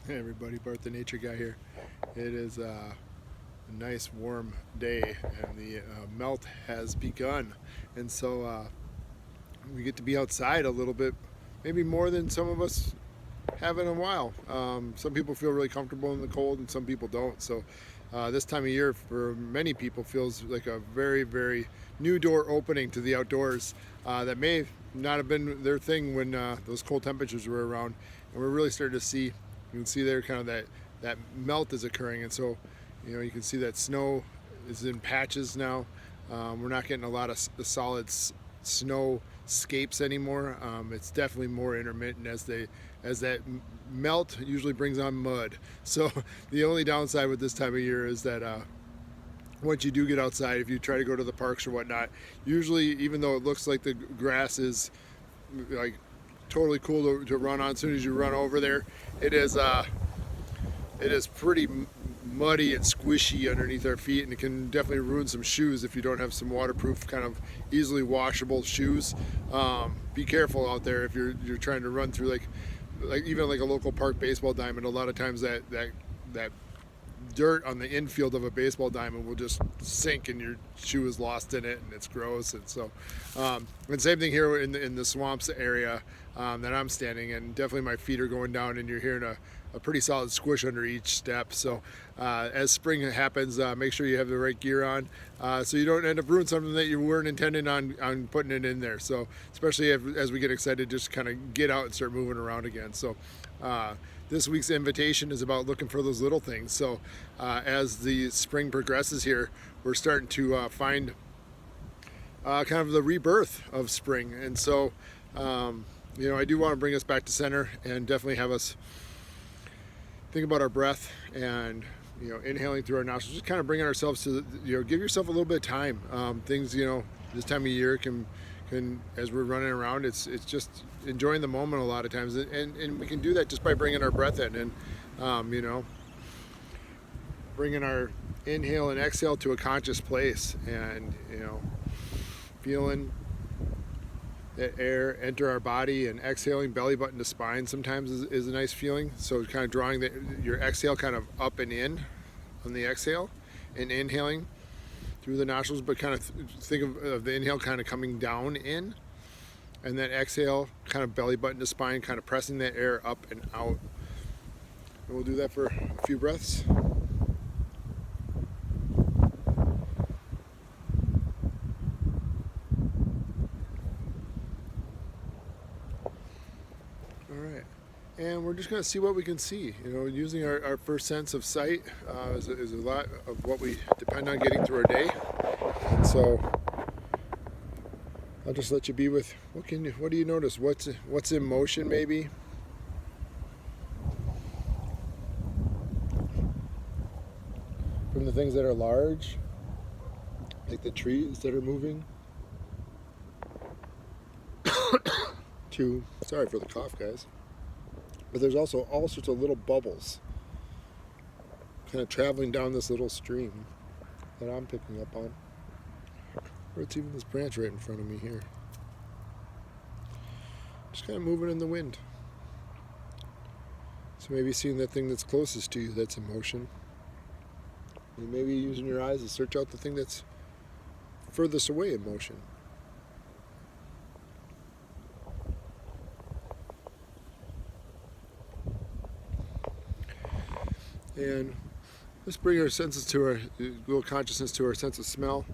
Hey everybody, Bart the Nature Guy here. It is a nice warm day and the melt has begun. And so we get to be outside a little bit, maybe more than some of us have in a while. Some people feel really comfortable in the cold and some people don't. So this time of year for many people feels like a very, very new door opening to the outdoors that may not have been their thing when those cold temperatures were around. And we're really starting to see, you can see there kind of that melt is occurring. And so, you can see that snow is in patches now. We're not getting a lot of solid snow scapes anymore. It's definitely more intermittent as that melt usually brings on mud. So the only downside with this time of year is that once you do get outside, if you try to go to the parks or whatnot, usually even though it looks like the grass is like totally cool to run on, as soon as you run over there, it is pretty muddy and squishy underneath our feet, and it can definitely ruin some shoes if you don't have some waterproof, kind of easily washable shoes. Be careful out there if you're trying to run through like even like a local park baseball diamond. A lot of times that dirt on the infield of a baseball diamond will just sink and your shoe is lost in it and it's gross. And so and same thing here in the swamps area that I'm standing in. Definitely my feet are going down and you're hearing a pretty solid squish under each step. So as spring happens, make sure you have the right gear on so you don't end up ruining something that you weren't intending on putting it in there. So especially as we get excited, just kind of get out and start moving around again. So this week's invitation is about looking for those little things. So as the spring progresses here, we're starting to find kind of the rebirth of spring. And so, I do want to bring us back to center and definitely have us think about our breath and, inhaling through our nostrils, just kind of bringing ourselves to, give yourself a little bit of time. Things, this time of year can as we're running around, it's just enjoying the moment a lot of times, and we can do that just by bringing our breath in and bringing our inhale and exhale to a conscious place, and feeling that air enter our body, and exhaling belly button to spine sometimes is a nice feeling. So kind of drawing your exhale kind of up and in on the exhale, and inhaling through the nostrils, but kind of think of the inhale kind of coming down in, and then exhale kind of belly button to spine, kind of pressing that air up and out. And we'll do that for a few breaths. All right, and we're just going to see what we can see. Using our first sense of sight is a lot of what we depend on getting through our day. So I'll just let you be with what do you notice? What's in motion maybe? From the things that are large, like the trees that are moving, to, sorry for the cough, guys, but there's also all sorts of little bubbles kind of traveling down this little stream that I'm picking up on. Or it's even this branch right in front of me here. Just kind of moving in the wind. So maybe seeing that thing that's closest to you that's in motion. And maybe using your eyes to search out the thing that's furthest away in motion. And let's bring our senses to our little consciousness to our sense of smell.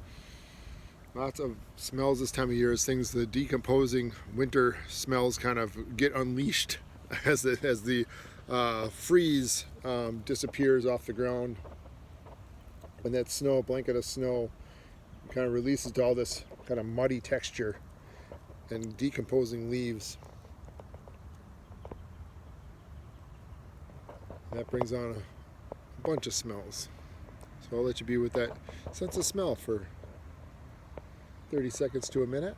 Lots of smells this time of year as things, the decomposing winter smells kind of get unleashed as the freeze disappears off the ground. And that blanket of snow kind of releases to all this kind of muddy texture and decomposing leaves. And that brings on a bunch of smells. So I'll let you be with that sense of smell for 30 seconds to a minute.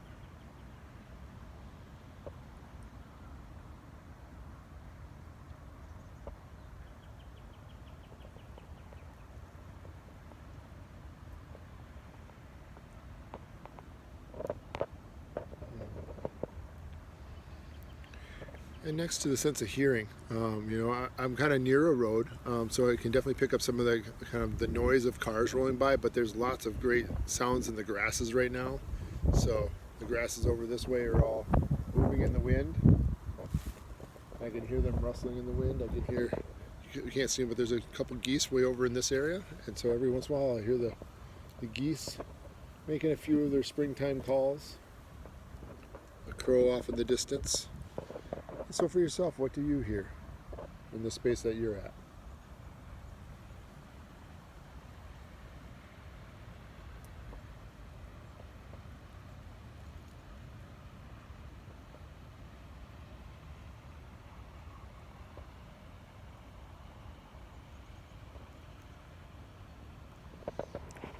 And next to the sense of hearing, I'm kind of near a road, so I can definitely pick up some of the kind of the noise of cars rolling by, but there's lots of great sounds in the grasses right now. So the grasses over this way are all moving in the wind. I can hear them rustling in the wind. I can hear, you can't see them, but there's a couple geese way over in this area, and so every once in a while I hear the geese making a few of their springtime calls. A crow off in the distance. So for yourself, what do you hear in the space that you're at?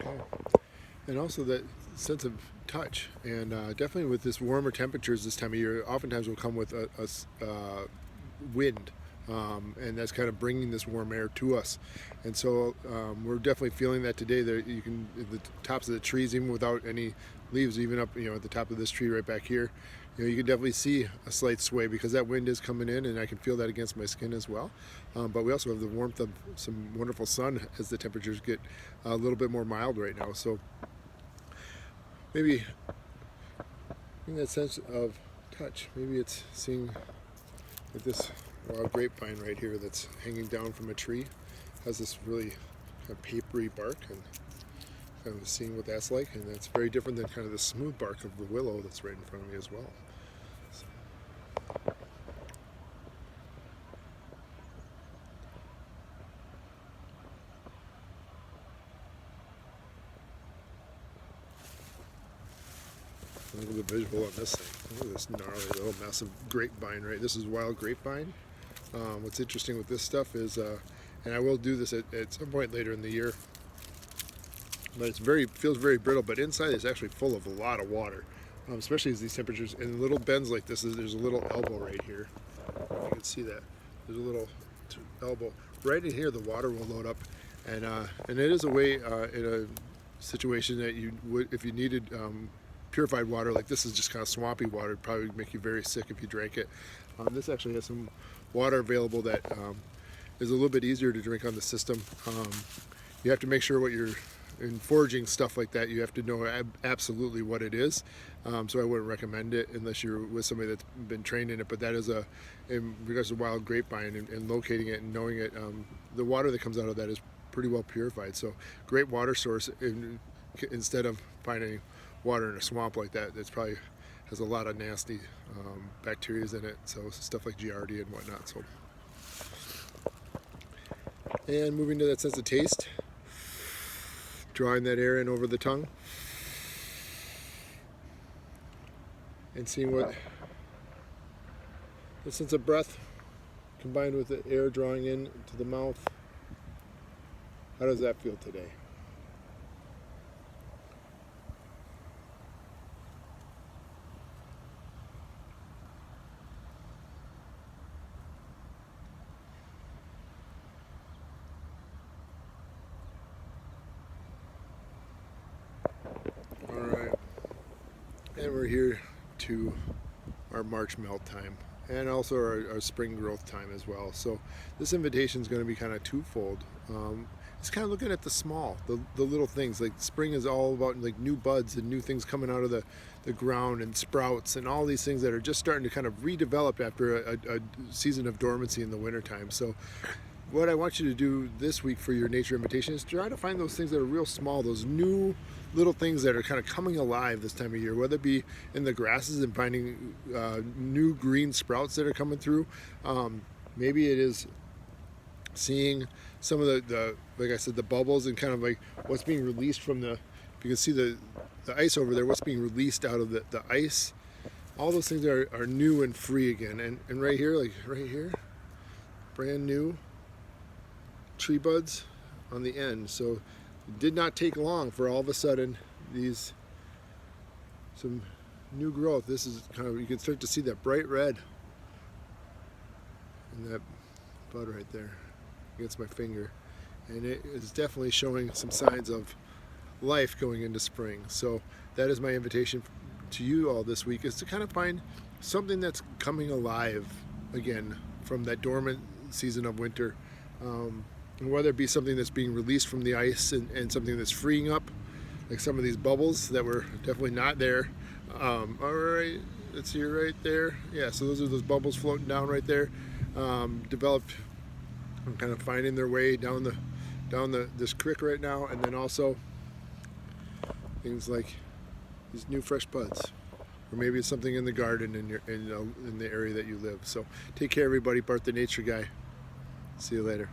Okay. And also that sense of touch, and definitely with this warmer temperatures this time of year, oftentimes will come with a wind, and that's kind of bringing this warm air to us. And so we're definitely feeling that today. That you can, the tops of the trees, even without any leaves, even up at the top of this tree right back here, you can definitely see a slight sway because that wind is coming in, and I can feel that against my skin as well. But we also have the warmth of some wonderful sun as the temperatures get a little bit more mild right now. So maybe in that sense of touch, maybe it's seeing like this wild grapevine right here that's hanging down from a tree, has this really kind of papery bark, and kind of seeing what that's like, and that's very different than kind of the smooth bark of the willow that's right in front of me as well. Look at the visual on this thing. Look at this gnarly little massive grapevine, right? This is wild grapevine. What's interesting with this stuff is, and I will do this at some point later in the year, but feels very brittle, but inside it's actually full of a lot of water, especially as these temperatures, and little bends like this, there's a little elbow right here. You can see that. There's a little elbow. Right in here the water will load up, and it is a way in a situation that you would, if you needed purified water, like this is just kind of swampy water, it'd probably make you very sick if you drank it. This actually has some water available that is a little bit easier to drink on the system. You have to make sure what you're in foraging stuff like that, you have to know absolutely what it is. So I wouldn't recommend it unless you're with somebody that's been trained in it. But that is in regards to wild grapevine and locating it and knowing it, the water that comes out of that is pretty well purified. So great water source instead of finding water in a swamp like that. That's probably has a lot of nasty bacteria in it. So stuff like Giardia and whatnot. So, and moving to that sense of taste. Drawing that air in over the tongue and seeing what the sense of breath combined with the air drawing in to the mouth. How does that feel today? And we're here to our March melt time and also our spring growth time as well. So this invitation is going to be kind of twofold. It's kind of looking at the small, the little things. Like spring is all about like new buds and new things coming out of the ground and sprouts and all these things that are just starting to kind of redevelop after a season of dormancy in the wintertime. So what I want you to do this week for your nature invitation is try to find those things that are real small, those new little things that are kind of coming alive this time of year, whether it be in the grasses and finding new green sprouts that are coming through. Maybe it is seeing some of the like I said, the bubbles and kind of like what's being released from you can see the ice over there, what's being released out of the ice. All those things are new and free again. And right here, like right here, brand new tree buds on the end. So it did not take long for all of a sudden some new growth. This is kind of, you can start to see that bright red in that bud right there against my finger, and it is definitely showing some signs of life going into spring. So that is my invitation to you all this week, is to kind of find something that's coming alive again from that dormant season of winter. And whether it be something that's being released from the ice and something that's freeing up, like some of these bubbles that were definitely not there. All right, let's see right there. Yeah, so those are those bubbles floating down right there. Developed and kind of finding their way down this creek right now, and then also things like these new fresh buds, or maybe it's something in the garden in the area that you live. So take care, everybody. Bart the Nature Guy. See you later.